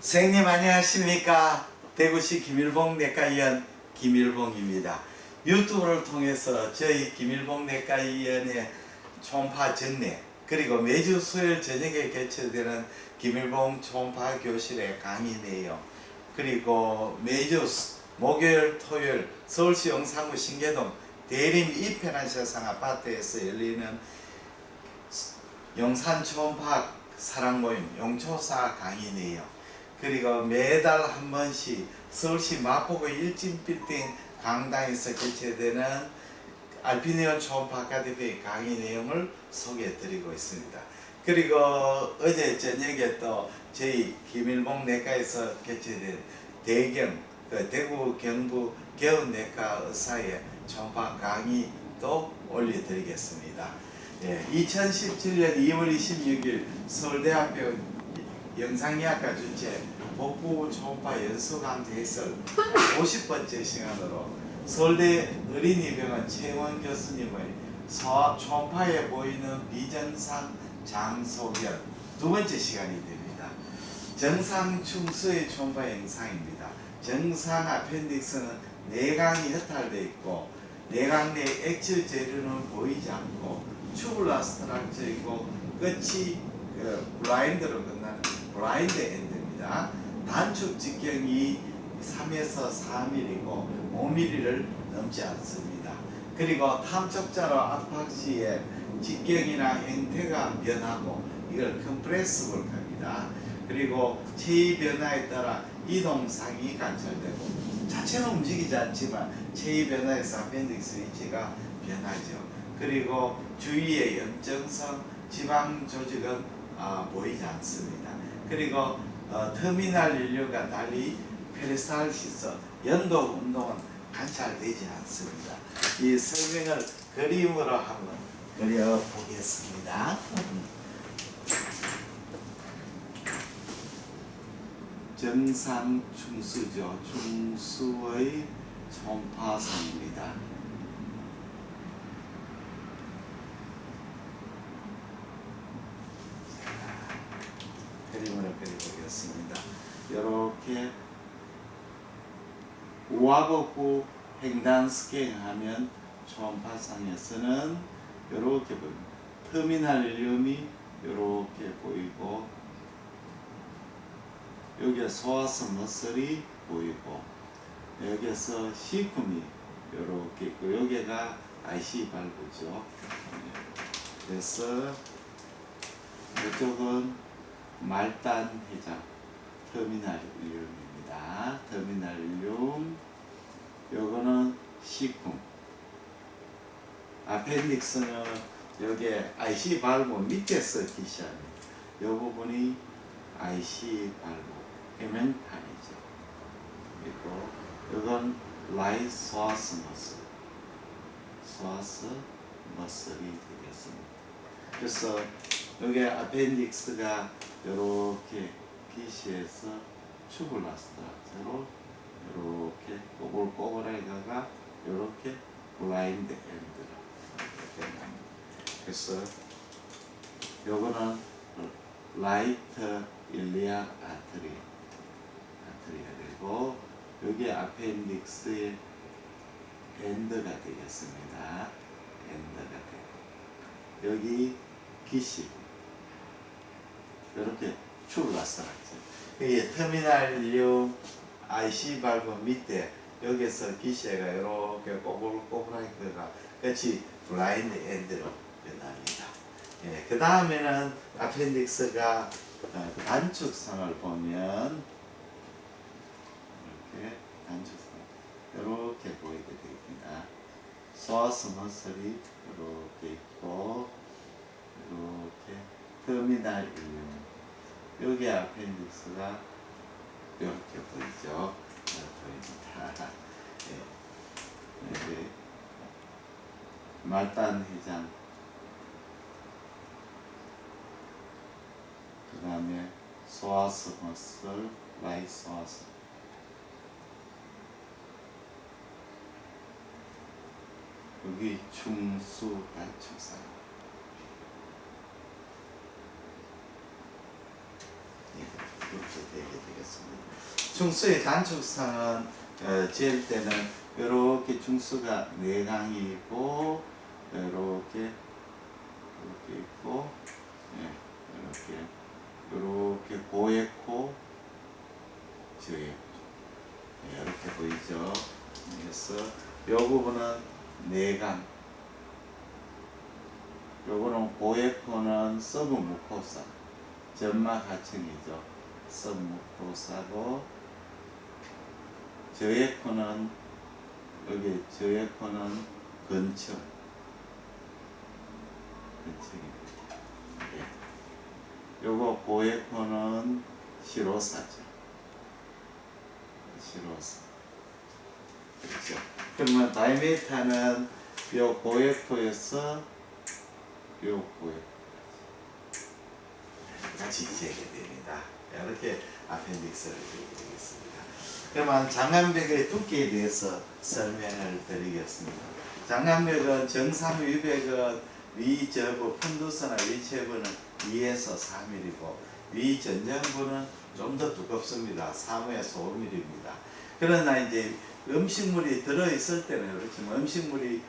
선생님 안녕하십니까. 대구시 김일봉 내과의원 김일봉입니다. 유튜브를 통해서 저희 김일봉 내과의원의 초음파 전례 그리고 매주 수요일 저녁에 개최되는 김일봉 초음파 교실의 강의 내용 그리고 매주 목요일 토요일 서울시 용산구 신계동 대림 이편한 세상 아파트에서 열리는 용산 초음파 사랑 모임 용초사 강의 내용 그리고 매달 한 번씩 서울시 마포구 일진빌딩 강당에서 개최되는 알피니온 초음파 아카데미 강의 내용을 소개해 드리고 있습니다. 그리고 어제 저녁에 또 저희 김일봉 내과에서 개최된 대경 대구 경부 개운내과 의사의 초음파 강의도 올려드리겠습니다. 2017년 2월 26일 서울대학교 영상의학과 주최 복부 초음파 연수강 대설 50번째 시간으로 서울대 어린이병원 최원 교수님의 초음파에 보이는 비정상 장소견 두 번째 시간이 됩니다. 정상 충수의 초음파 영상입니다. 정상 아펜딕스는 내강이 허탈되어 있고 내강 내 액체 재료는 보이지 않고 튜블러스트럭처이고 끝이 블라인드로 끝나는 블라인드 엔드입니다. 단축 직경이 3에서 4mm이고 5mm를 넘지 않습니다. 그리고 탐촉자로 압박 시에 직경이나 형태가 변하고 이걸 컴프레시블 합니다. 그리고 체위 변화에 따라 이동상이 관찰되고 자체는 움직이지 않지만 체위 변화에서 아펜딕스 위치가 변하죠. 그리고 주위의 염증성 지방 조직은 보이지 않습니다. 그리고 터미널 인류가 달리 페리스탈시스 연도 운동은 관찰되지 않습니다. 이 설명을 그림으로 한번 그려보겠습니다. 정상 충수죠. 충수의 초음파상입니다. 그림을 그려보겠습니다. 이렇게 우하복부 횡단 스캔하면 초음파상에서는 이렇게 보입니다. 터미널 일륨이 이렇게 보이고 여기에 소화성 머슬이 보이고 여기에서 시쿰이 이렇게 있고 여기가 IC 발부죠. 그래서 이쪽은 말단 회장 터미널 일륨입니다. 터미널 일륨 요거는 시쿰 아펜딕스는 여기에 IC 발부 밑에서 기시합니다. 요 부분이 IC 발부 해면판이죠. 그리고 이건 라이 소아스 머슬 소아스 머슬이 되겠습니다. 그래서 여기 아펜딕스가 이렇게 기시해서 튜블러스트럭처로 이렇게 꼬불꼬불하게 가가 이렇게 블라인드 엔드로 됩니다. 그래서 요거는 라이트 일리악 아트리가 되고 여기 아펜딕스의 엔드가 되겠습니다. 엔드가 되고 여기 기시 이렇게 튜블러스트럭처 이게 터미널용 IC 발부 밑에 여기서 기시가 이렇게 꼬불꼬불하게 들어가 끝이 블라인드 엔드로 변합니다. 그 다음에는 아펜딕스가 단축선을 보면 이렇게 단축선 이렇게 보이게 됩니다. 소아스 머슬이 이렇게 있고 이렇게 터미널 일륨 여기 아펜딕스가 이렇게 보이죠. 보입니다. 네. 말단 회장 그 다음에 소아스 머슬 라이 소아스 여기 충수 단축선 이렇게 되게 되겠습니다. 중수의 단축상은 잴 때는 이렇게 중수가 4강이 있고 이렇게 있고 이렇게 고에코 저에코 이렇게 보이죠. 그래서 이 부분은 4강, 요거는 고에코는 서브 무코사 점막 하층이죠. 서브 무코사고 저에코는 여기 저에코는 근처입니다. 예. 요거 고에코는 시로사죠. 시로사. 그렇죠. 그러면 다이메타는 요 고에코에서 요 고에코 같이 재게 됩니다. 이렇게 아펜딕스를 드리게 되겠습니다. 그러면 장암벽의 두께에 대해서 설명을 드리겠습니다. 장암벽은 정상 위백은 위저부 푼두스나 위체부는 2에서 4mm고 위전정부는 좀 더 두껍습니다. 3에서 5mm입니다. 그러나 이제 음식물이 들어있을 때는 그렇지만 음식물이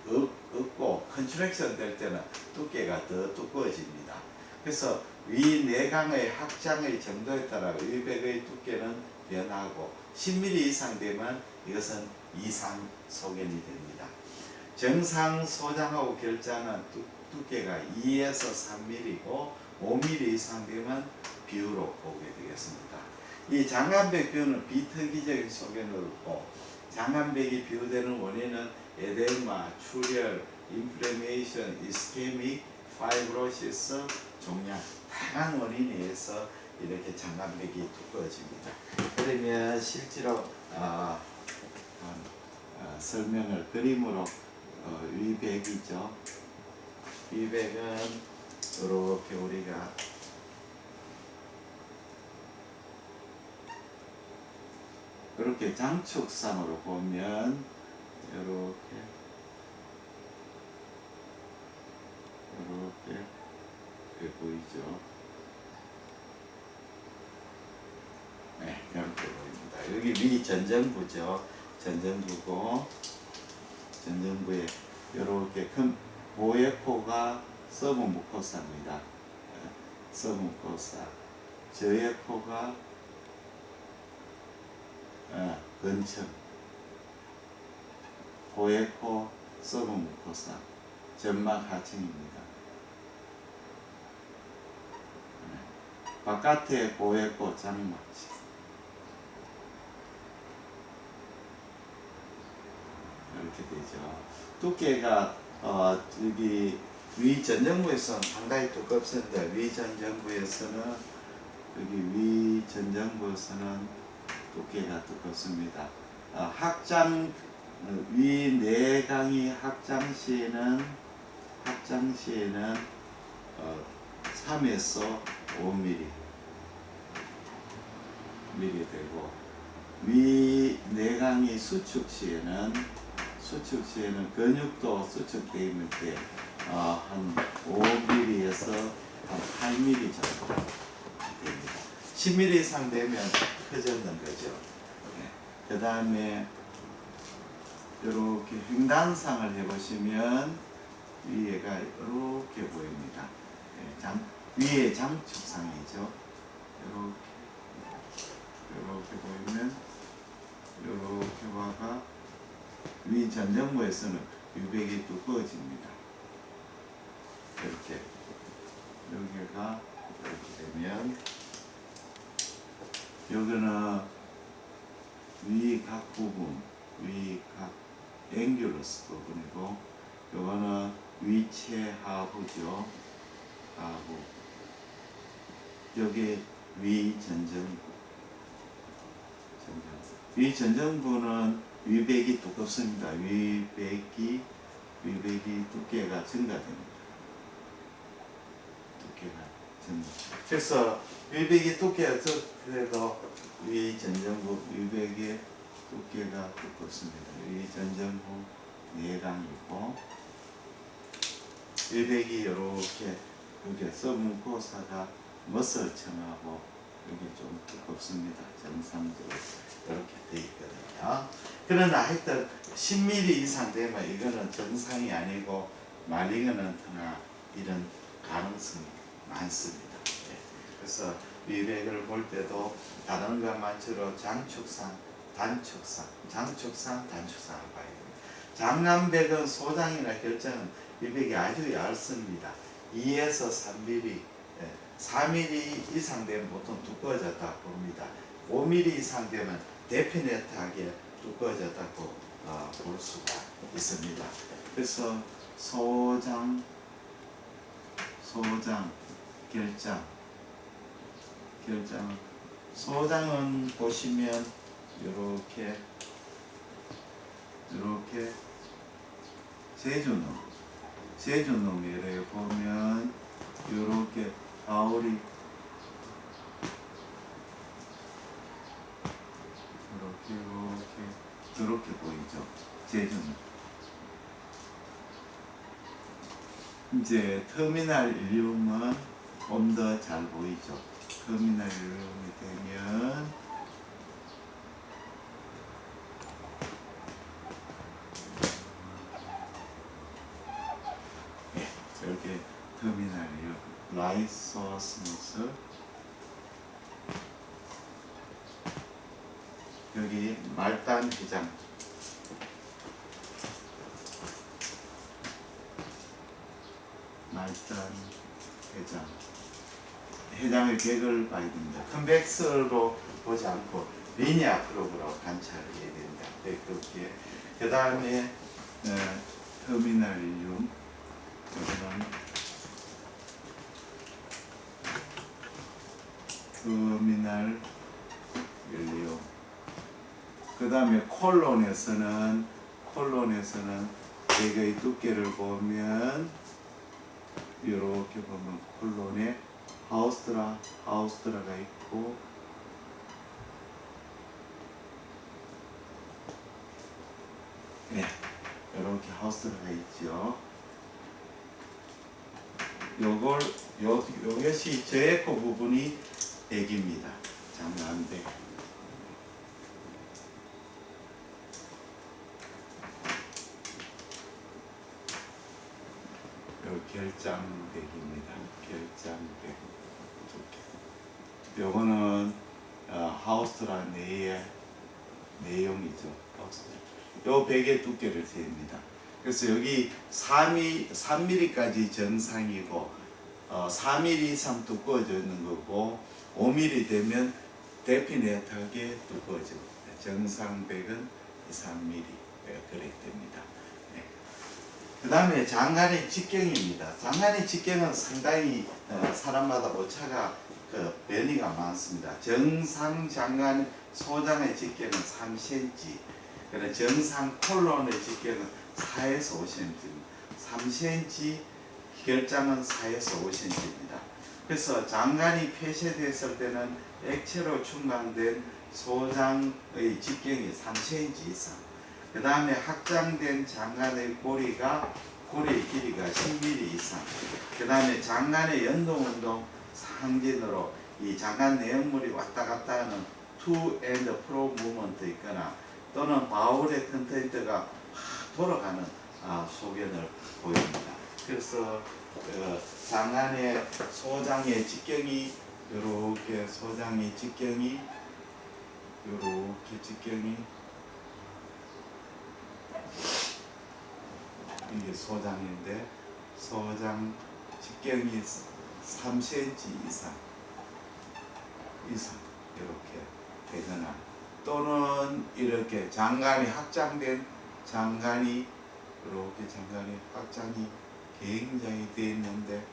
없고 컨트랙션 될 때는 두께가 더 두꺼워집니다. 그래서 위 내강의 확장의 정도에 따라 위백의 두께는 변하고 10mm 이상 되면 이것은 이상 소견이 됩니다. 정상 소장하고 결자는 두께가 2에서 3mm고 5mm 이상 되면 비유로 보게 되겠습니다. 이 장암벽 비유는 비특이적인 소견을 얻고 장암벽이 비유되는 원인은 에데마, 출혈, 인플레메이션, 이스케믹, 파이브로시스, 종양 다양한 원인에 의해서 이렇게 장암벽이 두꺼워집니다. 그러면 실제로 설명을 그림으로 위백이죠. 위백은 이렇게 우리가 이렇게 장축상으로 보면 이렇게 보이죠. 네, 이렇게 보입니다. 여기 위 전정부죠. 전정부고 전정부에 이렇게 큰 고에코가 서브 무코사입니다. 서브 무코사. 저에코가 근처. 고에코 서브 무코사. 점막 하층입니다. 바깥에 고에코 장막. 이렇게 되죠. 두께가 여기 위전정부에서는 상당히 두껍습니다. 위전정부에서는 여기 위전정부에서는 두께가 두껍습니다. 확장 위 내강이 확장 시에는 3에서 5mm 되고 위 내강이 수축 시에는 근육도 수축되어 있는 때 한 5mm에서 한 8mm 정도 됩니다. 10mm 이상 되면 커졌는 거죠. 네. 그 다음에 이렇게 횡단상을 해보시면 위에가 이렇게 보입니다. 위에 장축상이죠. 이렇게 보이면 이렇게 와가 위 전정부에서는 유백이 두꺼워집니다. 이렇게 여기가 이렇게 되면 여기는 위 각 부분, 위 각 앵귤러스 부분이고 요거는 위체 하부죠. 하부. 여기 위 전정부. 위 전정부는 위백이 두껍습니다. 위백이 두께가 증가됩니다. 그래서 위백이 두께가 그래도 위 전정부 위백의 두께가 두껍습니다. 위 전정부 내강이고 위백이 이렇게 서브 무코사가 머슬청하고 여기 좀 두껍습니다. 정상적으로 이렇게 돼 있거든요. 그러나 하여튼 10mm 이상 되면 이거는 정상이 아니고 말리거나 이런 가능성이 많습니다. 네. 그래서 미백을 볼 때도 다른 것만처럼 장축상, 단축상, 장축상, 단축상을 봐야 됩니다. 장남백은 소장이나 결장은 미백이 아주 얇습니다. 2에서 3mm, 4mm 이상 되면 보통 두꺼워졌다 봅니다. 5mm 이상 되면 데피네트하게 두꺼워졌다고 볼 수가 있습니다. 그래서 소장, 결장, 소장은 보시면 이렇게 제주놈이래요. 보면 이렇게 바울이 이렇게 보이죠. 제주놈. 이제 터미널 일륨은 좀 더 잘 보이죠. 터미널 일륨이 되면 이렇게 터미널 일륨, 라이소스무스, 여기 말단 회장, 해장의 객을 봐야 됩니다. 컨벡스로 보지 않고 리니어 프로브로 관찰해야 된다. 그렇게. 그 다음에 터미널 일륨, 이거는 터미널 일륨. 그 다음에 콜론에서는 객의 두께를 보면 이렇게 보면 콜론에 하우스트라가 있고, 네, 이렇게 하우스트라가 있죠. 요것이 저에코 부분이 액입니다. 장난백. 결장백입니다. 결장백. 요거는 하우스트라 내의 내용이죠. 요 백의 두께를 잽니다. 그래서 여기 3mm까지 정상이고 4mm 이상 두꺼워져 있는 거고 5mm 되면 데피네트하게 두꺼워집니다. 정상 백은 3mm 그렇게 됩니다. 그 다음에 장간의 직경입니다. 장간의 직경은 상당히 사람마다 오차가 변이가 많습니다. 정상 장간 소장의 직경은 3cm, 그리고 정상 콜론의 직경은 4에서 5cm입니다. 3cm, 결장은 4에서 5cm입니다. 그래서 장간이 폐쇄됐을 때는 액체로 충만된 소장의 직경이 3cm 이상, 그 다음에 확장된 장간의 고리의 길이가 10mm 이상, 그 다음에 장간의 연동운동 상진으로 이 장간 내용물이 왔다 갔다 하는 to and fro 무브먼트 있거나 또는 바울의 컨텐트가 돌아가는 소견을 보입니다. 그래서 장간의 소장의 직경이 이렇게 이게 소장인데 소장 직경이 3cm 이상 이렇게 되거나 또는 이렇게 장간이 확장된 장간이 확장이 굉장히 되어 있는데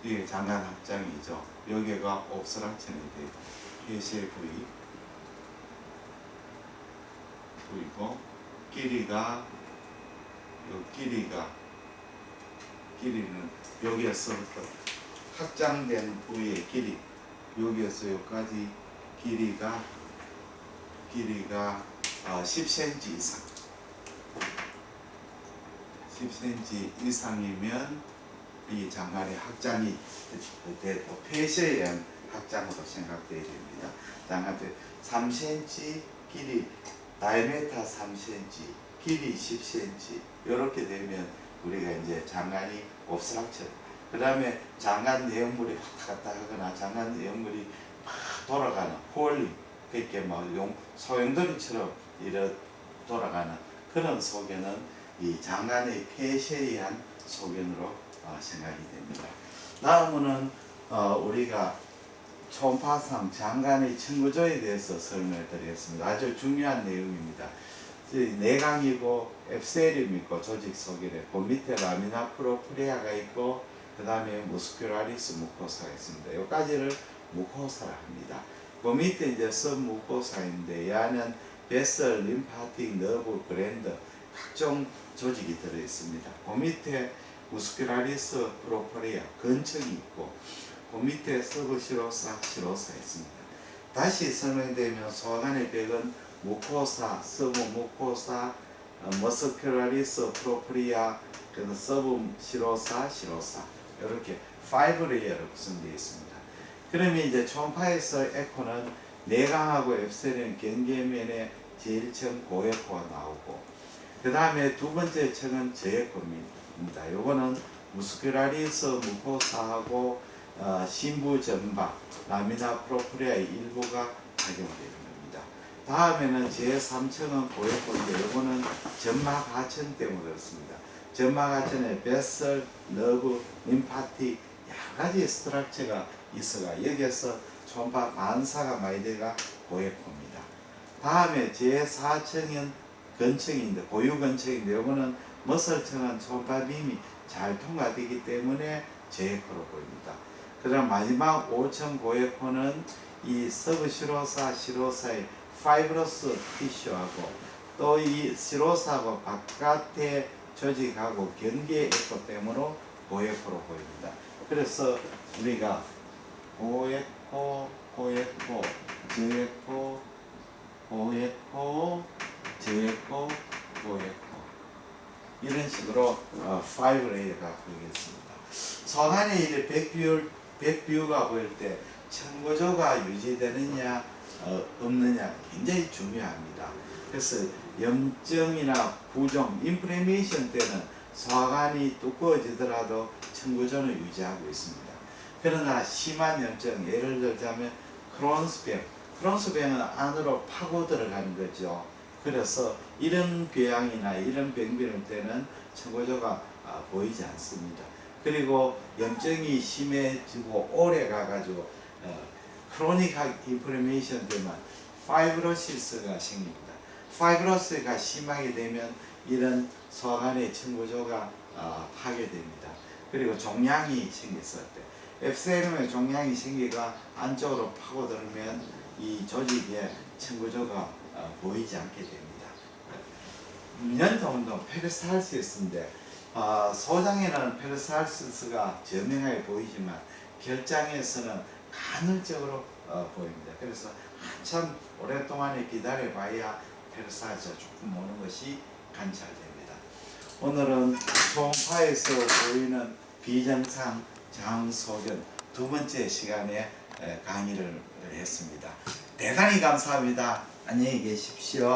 이게 장간 확장이죠. 여기가 옵스트럭션이 돼요. 폐쇄 부위고 길이는 여기에서부터 확장된 부위의 길이 여기에서 여기까지 길이가 10cm 이상 10cm 이상이면 이 장관의 확장이 되고 폐쇄에 의한 확장으로 생각되어야 됩니다. 장관의 3cm 길이 다이아메터 3cm 길이 10cm 이렇게 되면 우리가 이제 장관이 옵스트럭처 그 다음에 장관 내용물이 왔다 갔다 하거나 장관 내용물이 막 돌아가는 홀링 그렇게 막 소용돌이처럼 이렇게 돌아가는 그런 소견은 이 장관의 폐쇄에 의한 소견으로 생각이 됩니다. 다음은 우리가 초음파상 장관의 층구조에 대해서 설명을 드리겠습니다. 아주 중요한 내용입니다. 내강이고 앱세리움 있고 조직 소견에 그 밑에 라미나 프로프리아가 있고 그 다음에 무스큘라리스 무코사가 있습니다. 여기까지를 무코사라 합니다. 그 밑에 이제 सब무코사인데 이 안은 베슬, 림파틱, 너브, 그랜드 각종 조직이 들어 있습니다. 그 밑에 무스큘라리스 프로프리아 근층이 있고 그 밑에 서브시로사, 시로사 있습니다. 다시 설명되면 소화관의 벽은 무코사, 서브무코사, 머스큘라리스 프로프리아, 그래서 서브시로사, 시로사 이렇게 5레이어로 구성되어 있습니다. 그러면 이제 초음파에서 에코는 내강하고 앱세리움 경계면에 제일 처음 고에코가 나오고 그 다음에 두 번째 층은 저에코입니다. 요거는 무스큘라리스 무코사하고 신부 전방, 라미나 프로프리아의 일부가 작용되는 겁니다. 다음에는 제3층은 고에코인데 요거는 점막 하천 때문에 그렇습니다. 점막 하천에 베슬, 너브, 림파틱 여러 가지 스트럭처가 있어가 여기에서 초음파 반사가 많이 돼가 고에코입니다. 다음에 제4층은 근층인데 고유근층인데 요거는 머슬층은 초음파 빔이 잘 통과되기 때문에 저에코로 보입니다. 그 다음 마지막 5층 고에코는 이 서브시로사, 시로사의 파이브러스 티슈하고 또 이 시로사하고 바깥의 조직하고 경계 에코 때문에 고에코로 보입니다. 그래서 우리가 고에코, 고에코, 저에코, 고에코, 저에코, 고에코 이런 식으로 5레이어가 보이겠습니다. 소환의 일에 백뷰가 보일 때 청구조가 유지되느냐 없느냐 굉장히 중요합니다. 그래서 염증이나 부종, 인플레이션 때는 소화관이 두꺼워지더라도 청구조는 유지하고 있습니다. 그러나 심한 염증, 예를 들자면 크론스병은 안으로 파고 들어가는 거죠. 그래서 이런 궤양이나 이런 병변일 때는 청구조가 보이지 않습니다. 그리고 염증이 심해지고 오래 가가지고 크로닉한 인플레이션 되면 파이브로시스가 생깁니다. 파이브로스가 심하게 되면 이런 소화관의 청구조가 파괴됩니다. 그리고 종양이 생겼을 때 앱세리움에 종양이 생기가 안쪽으로 파고들면 이 조직에 청구조가 보이지 않게 됩니다. 연통운동 페리스탈시스인데 소장에는 페리스탈시스가 저명하게 보이지만 결장에서는 간헐적으로 보입니다. 그래서 한참 오랫동안 기다려봐야 페리스탈시스가 조금 오는 것이 관찰됩니다. 오늘은 초음파에서 보이는 비정상 장소견 두 번째 시간에 강의를 했습니다. 대단히 감사합니다. 안녕히 계십시오.